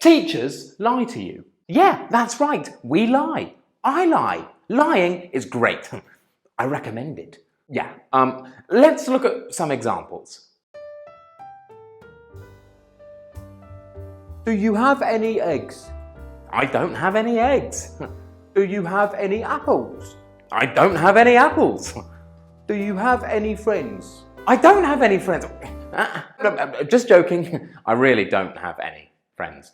Teachers lie to you. Yeah, that's right, we lie. I lie. Lying is great. I recommend it. Yeah, let's look at some examples. Do you have any eggs? I don't have any eggs. Do you have any apples? I don't have any apples. Do you have any friends? I don't have any friends. Just joking, I really don't have any friends.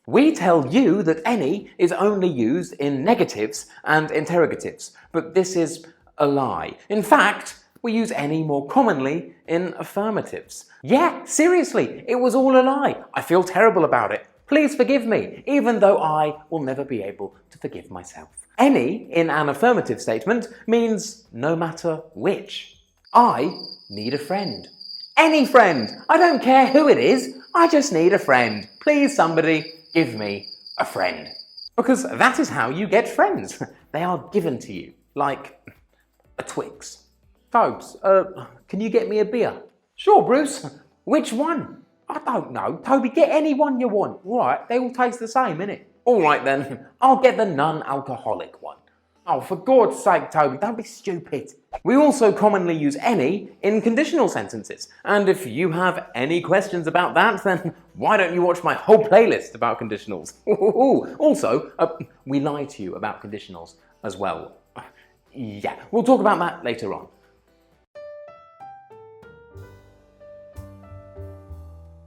We tell you that any is only used in negatives and interrogatives, but this is a lie. In fact, we use any more commonly in affirmatives. Yeah, seriously, it was all a lie. I feel terrible about it. Please forgive me, even though I will never be able to forgive myself. Any in an affirmative statement means no matter which. I need a friend. Any friend. I don't care who it is. I just need a friend. Please, somebody, give me a friend. Because that is how you get friends. They are given to you, like a Twix. Tobes, can you get me a beer? Sure, Bruce. Which one? I don't know. Toby, get any one you want. Right, they all taste the same, innit? All right then, I'll get the non-alcoholic one. Oh, for God's sake, Toby, don't be stupid. We also commonly use any in conditional sentences. And if you have any questions about that, then why don't you watch my whole playlist about conditionals? Also, we lie to you about conditionals as well. Yeah, we'll talk about that later on.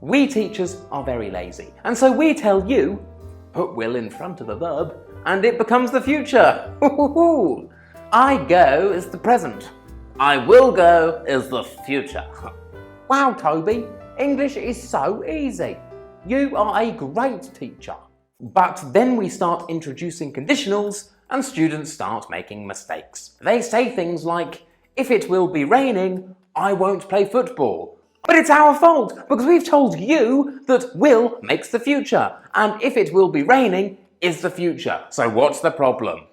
We teachers are very lazy, and so we tell you, put will in front of a verb, and it becomes the future. I go is the present. I will go is the future. Wow, Toby, English is so easy. You are a great teacher. But then we start introducing conditionals and students start making mistakes. They say things like, if it will be raining, I won't play football. But it's our fault, because we've told you that will makes the future, and if it will be raining is the future. So what's the problem?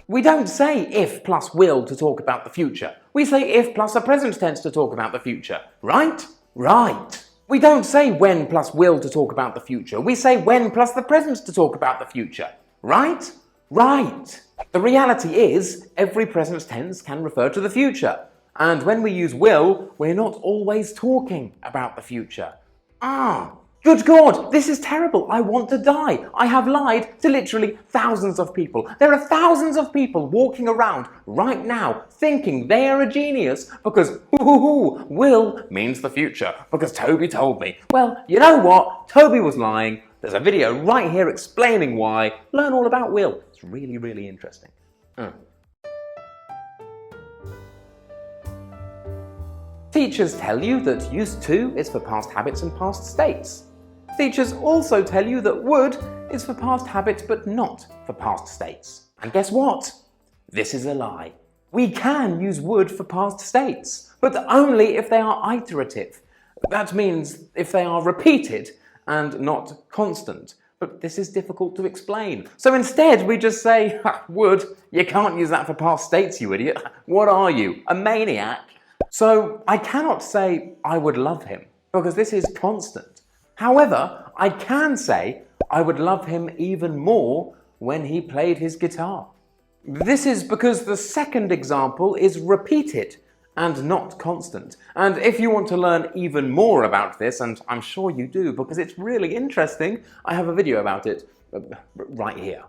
We don't say if plus will to talk about the future. We say if plus a present tense to talk about the future. Right? Right. We don't say when plus will to talk about the future. We say when plus the present to talk about the future. Right? Right. The reality is, every present tense can refer to the future. And when we use will, we're not always talking about the future. Good God, this is terrible. I want to die. I have lied to literally thousands of people. There are thousands of people walking around right now thinking they are a genius because will means the future, because Toby told me. Well, you know what? Toby was lying. There's a video right here explaining why. Learn all about will. It's really, really interesting. Teachers tell you that used to is for past habits and past states. Teachers also tell you that would is for past habits but not for past states. And guess what? This is a lie. We can use would for past states, but only if they are iterative. That means if they are repeated and not constant. But this is difficult to explain. So instead we just say, would, you can't use that for past states, you idiot. What are you, a maniac? So I cannot say I would love him, because this is constant. However, I can say I would love him even more when he played his guitar. This is because the second example is repeated and not constant. And if you want to learn even more about this, and I'm sure you do because it's really interesting, I have a video about it right here.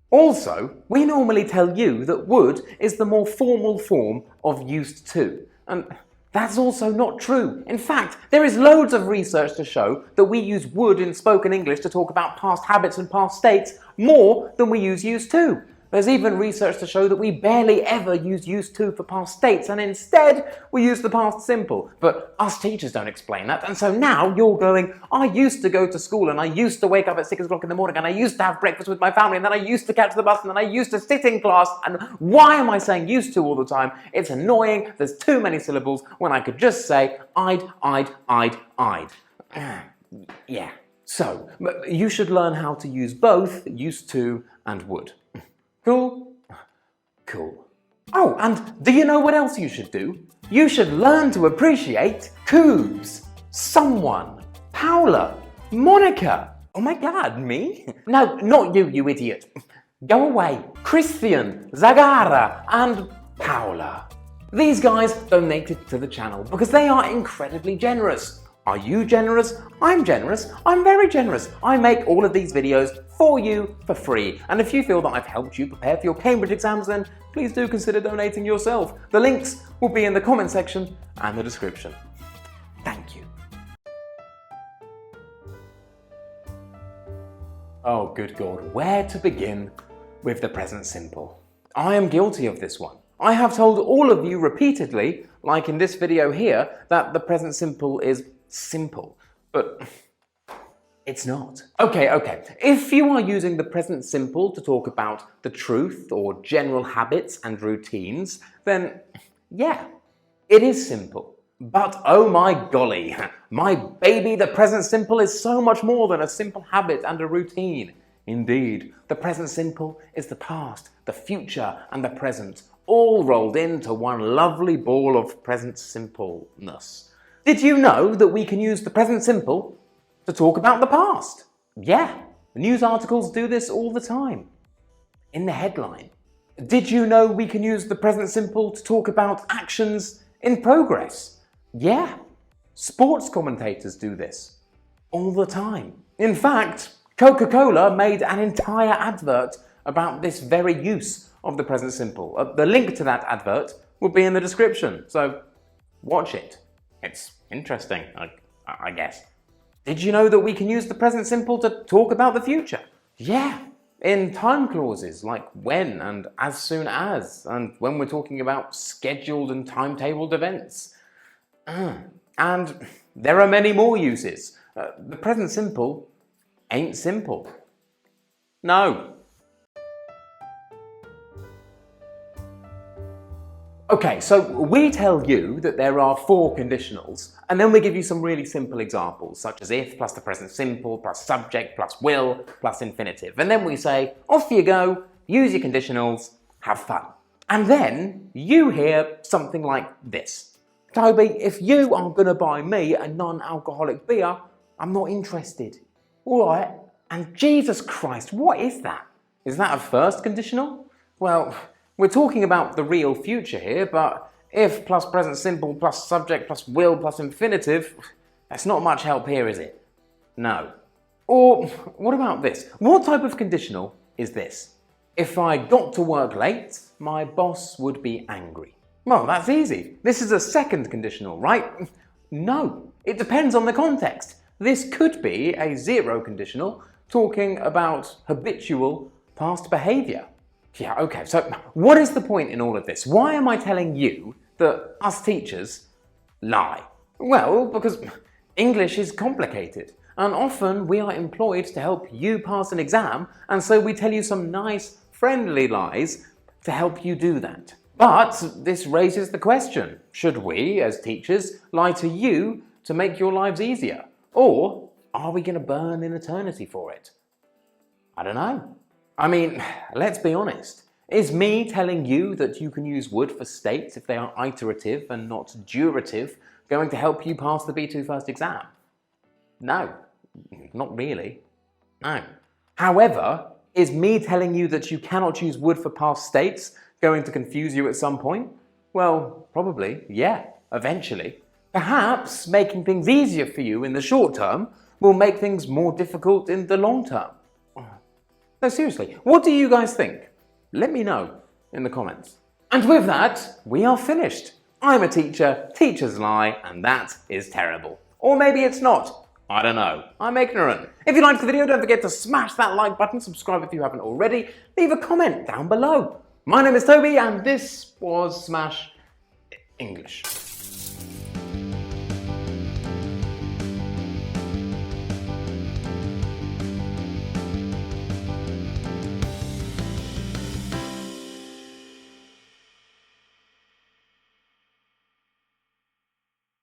Also, we normally tell you that would is the more formal form of used to. And that's also not true. In fact, there is loads of research to show that we use would in spoken English to talk about past habits and past states more than we use used to. There's even research to show that we barely ever use used to for past states, and instead we use the past simple. But us teachers don't explain that, and so now you're going, I used to go to school, and I used to wake up at 6 o'clock in the morning, and I used to have breakfast with my family, and then I used to catch the bus, and then I used to sit in class, and why am I saying used to all the time? It's annoying, there's too many syllables, when I could just say I'd. Yeah. So, you should learn how to use both used to and would. Cool? Cool. Oh, and do you know what else you should do? You should learn to appreciate Coobs, someone, Paula, Monica! Oh my god, me? No, not you, you idiot. Go away. Christian, Zagara, and Paula. These guys donated to the channel because they are incredibly generous. Are you generous? I'm generous. I'm very generous. I make all of these videos for you for free. And if you feel that I've helped you prepare for your Cambridge exams, then please do consider donating yourself. The links will be in the comment section and the description. Thank you. Oh, good God, where to begin with the present simple? I am guilty of this one. I have told all of you repeatedly, like in this video here, that the present simple is simple, but it's not. Okay. If you are using the present simple to talk about the truth or general habits and routines, then yeah, it is simple. But oh my golly, my baby, the present simple is so much more than a simple habit and a routine. Indeed, the present simple is the past, the future, and the present, all rolled into one lovely ball of present simpleness. Did you know that we can use the present simple to talk about the past? Yeah, news articles do this all the time. In the headline. Did you know we can use the present simple to talk about actions in progress? Yeah, sports commentators do this all the time. In fact, Coca-Cola made an entire advert about this very use of the present simple. The link to that advert will be in the description, so watch it. It's interesting, I guess. Did you know that we can use the present simple to talk about the future? Yeah, in time clauses like when and as soon as, and when we're talking about scheduled and timetabled events. And there are many more uses. The present simple ain't simple. No. Okay, so we tell you that there are 4 conditionals, and then we give you some really simple examples, such as if plus the present simple plus subject plus will plus infinitive. And then we say, off you go, use your conditionals, have fun. And then you hear something like this. Toby, if you are going to buy me a non-alcoholic beer, I'm not interested. All right. And Jesus Christ, what is that? Is that a first conditional? Well, we're talking about the real future here, but if plus present simple plus subject plus will plus infinitive, that's not much help here, is it? No. Or what about this? What type of conditional is this? If I got to work late, my boss would be angry. Well, that's easy. This is a second conditional, right? No, it depends on the context. This could be a 0 conditional talking about habitual past behaviour. Yeah, okay, so what is the point in all of this? Why am I telling you that us teachers lie? Well, because English is complicated, and often we are employed to help you pass an exam, and so we tell you some nice, friendly lies to help you do that. But this raises the question, should we, as teachers, lie to you to make your lives easier? Or are we going to burn in eternity for it? I don't know. I mean, let's be honest. Is me telling you that you can use would for states if they are iterative and not durative going to help you pass the B2 first exam? No, not really. No. However, is me telling you that you cannot use would for past states going to confuse you at some point? Well, probably, yeah, eventually. Perhaps making things easier for you in the short term will make things more difficult in the long term. No, seriously, what do you guys think? Let me know in the comments. And with that, we are finished. I'm a teacher, teachers lie, and that is terrible. Or maybe it's not. I don't know. I'm ignorant. If you liked the video, don't forget to smash that like button, subscribe if you haven't already, leave a comment down below. My name is Toby, and this was Smash English.